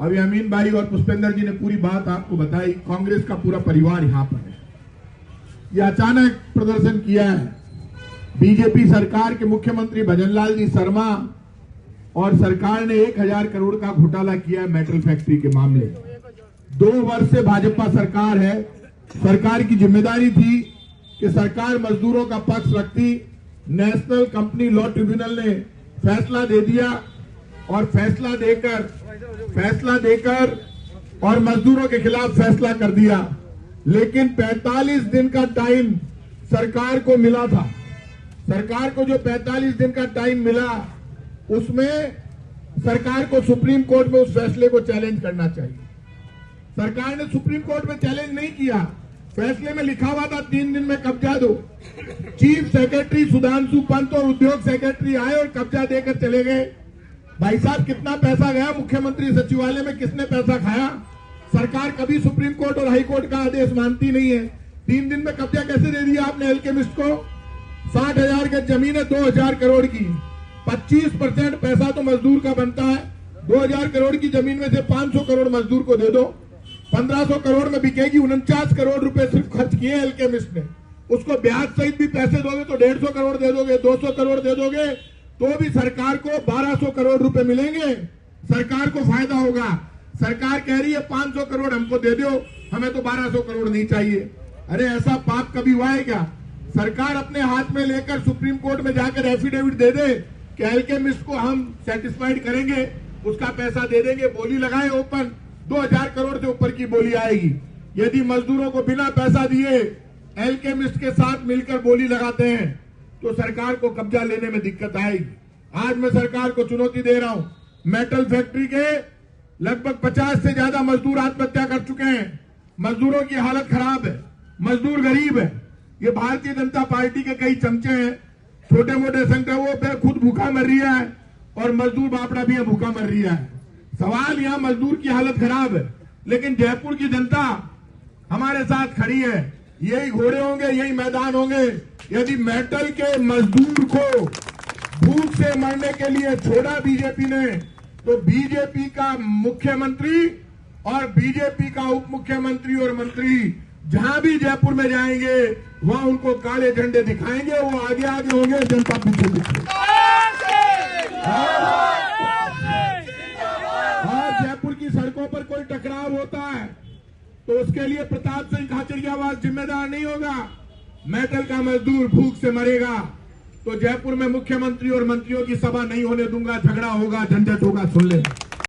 अभी अमीन भाई और पुष्पेंद्र जी ने पूरी बात आपको बताई। कांग्रेस का पूरा परिवार यहां पर है। ये अचानक प्रदर्शन किया है बीजेपी सरकार के मुख्यमंत्री भजनलाल जी शर्मा, और सरकार ने 1000 करोड़ का घोटाला किया है मेटल फैक्ट्री के मामले। 2 वर्ष से भाजपा सरकार है। सरकार की जिम्मेदारी थी कि सरकार मजदूरों का पक्ष रखती। नेशनल कंपनी लॉ ट्रिब्यूनल ने फैसला दे दिया, और फैसला देकर और मजदूरों के खिलाफ फैसला कर दिया। लेकिन 45 दिन का टाइम सरकार को मिला था। सरकार को जो 45 दिन का टाइम मिला, उसमें सरकार को सुप्रीम कोर्ट में उस फैसले को चैलेंज करना चाहिए। सरकार ने सुप्रीम कोर्ट में चैलेंज नहीं किया। फैसले में लिखा हुआ था 3 दिन में कब्जा दो। चीफ सेक्रेटरी सुधांशु पंत और उद्योग सेक्रेटरी आए और कब्जा देकर चले गए। भाई साहब, कितना पैसा गया मुख्यमंत्री सचिवालय में, किसने पैसा खाया? सरकार कभी सुप्रीम कोर्ट और हाई कोर्ट का आदेश मानती नहीं है। 3 दिन में कब्जा कैसे दे दिया आपने एल्केमिस्ट को? 60,000 गज जमीन है 2000 करोड़ की। 25% पैसा तो मजदूर का बनता है। 2000 करोड़ की जमीन में से 500 करोड़ मजदूर को दे दो। 1500 करोड़ में बिकेगी। 49 करोड़ रुपए सिर्फ खर्च किए एल्केमिस्ट ने। उसको ब्याज सहित भी पैसे दोगे तो 150 करोड़ दे दोगे, 200 करोड़ दे दोगे तो भी सरकार को 1200 करोड़ रुपए मिलेंगे। सरकार को फायदा होगा। सरकार कह रही है 500 करोड़ हमको दे दो, हमें तो 1200 करोड़ नहीं चाहिए। अरे ऐसा पाप कभी हुआ है क्या? सरकार अपने हाथ में लेकर सुप्रीम कोर्ट में जाकर एफिडेविट दे दे कि एल्केमिस्ट को हम सेटिस्फाइड करेंगे, उसका पैसा दे देंगे, बोली लगाए ओपन, 2000 करोड़ से ऊपर की बोली आएगी। यदि मजदूरों को बिना पैसा दिए एल्केमिस्ट के साथ मिलकर बोली लगाते हैं तो सरकार को कब्जा लेने में दिक्कत आएगी। आज मैं सरकार को चुनौती दे रहा हूं। मेटल फैक्ट्री के लगभग 50 से ज्यादा मजदूर आत्महत्या कर चुके हैं। मजदूरों की हालत खराब है, मजदूर गरीब है। ये भारतीय जनता पार्टी के कई चमचे हैं, छोटे मोटे संगठनों पे खुद भूखा मर रही है और मजदूर बापड़ा भी भूखा मर रही है। सवाल यहाँ मजदूर की हालत खराब है, लेकिन जयपुर की जनता हमारे साथ खड़ी है। यही घोड़े होंगे, यही मैदान होंगे। यदि मेटल के मजदूर को भूख से मरने के लिए छोड़ा बीजेपी ने, तो बीजेपी का मुख्यमंत्री और बीजेपी का उप मुख्यमंत्री और मंत्री जहां भी जयपुर में जाएंगे वहां उनको काले झंडे दिखाएंगे। वो आगे आगे होंगे, जनता पीछे पीछे। और जयपुर की सड़कों पर कोई टकराव होता है तो उसके लिए प्रताप सिंह खाचरियावास जिम्मेदार नहीं होगा। मेटल का मजदूर भूख से मरेगा तो जयपुर में मुख्यमंत्री और मंत्रियों की सभा नहीं होने दूंगा। झगड़ा होगा, झंझट होगा, सुन ले।